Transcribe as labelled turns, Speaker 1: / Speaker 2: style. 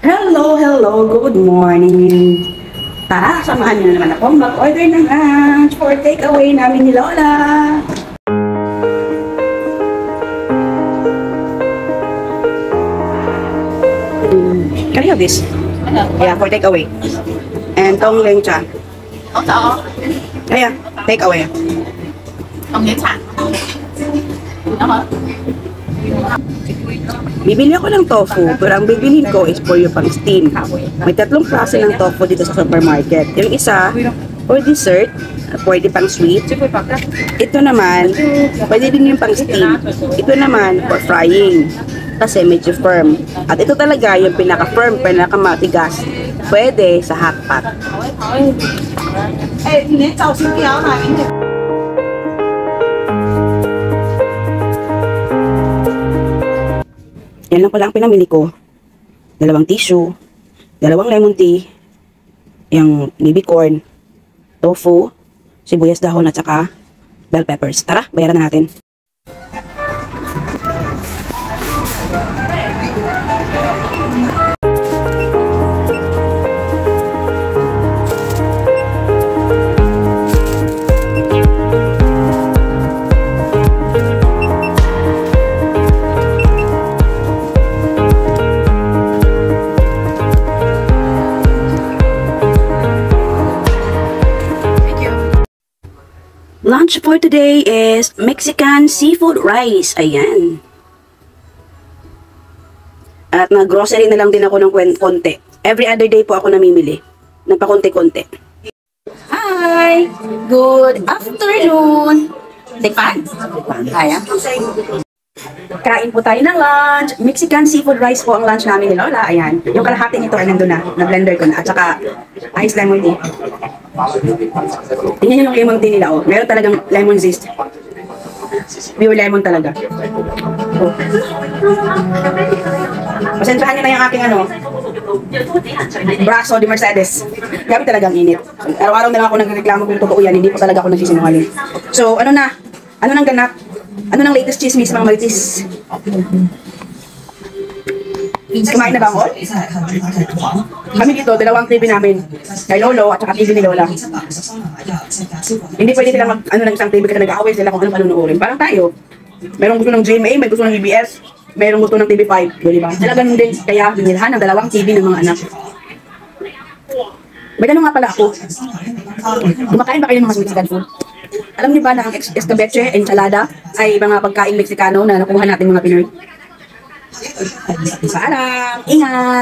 Speaker 1: Hello, good morning. Tara, samahan niyo naman ako mag-order ng lunch for takeaway namin ni Lola. Can I have this? Yeah, for takeaway. And tong lengcha. Yeah, takeaway.
Speaker 2: Tong lengcha.
Speaker 1: Bibili ako ng tofu, pero ang bibilhin ko is for yung pang-steam. May tatlong klase ng tofu dito sa supermarket. Yung isa, for dessert, pwede pang-sweet. Ito naman, pwede din yung pang-steam. Ito naman, for frying. Kasi medyo firm. At ito talaga yung pinaka-firm, pinaka-matigas. Pwede sa hot pot. Yan lang pala ang pinamili ko. 2 tissue, 2 lemon tea, yung baby corn, tofu, sibuyas dahon at saka bell peppers. Tara, bayaran na natin. Lunch for today is Mexican seafood rice. Ayan. At nag-grocery na lang din ako ng konti. Every other day po ako namimili. Ng pakonti-konti. Hi! Good afternoon! Tikpan? Kaya? Kain po tayo ng lunch. Mexican seafood rice po ang lunch namin ni Lola. Ayan. Yung kalahati nito ay nandun na. Na-blender ko na. At saka ice lemon tea. Tingnan nyo yung lemon tea nila, oh. Meron talagang lemon zest. Pure lemon talaga. Oh. Pasensyahan nyo na yung aking braso de Mercedes. Grabe talagang init. Araw-araw na lang ako nagreklamo kung totoo yan. Hindi po talaga ako nagsisinungaling. So, ano nang ganap? Ano nang latest chismis, mga marites? Kumain na ba ako? Kami dito, 2 TV namin. Kay Lolo at saka TV ni Lola. Hindi pwede sila ng isang TV kasi nag-aaway sila kung anong panunuorin. Parang tayo. Merong gusto ng GMA, may gusto ng EBS, merong gusto ng TV5. Diba? Sila ganun din. Kaya binilhan ng 2 TV ng mga anak. May tanong nga pala ako. Kumakain ba kayo ng mga Mexican food? Alam niyo ba na ang escabeche, ensalada ay mga pagkain Meksikano na nakuha natin mga Pinoy? Paalam! Ingat!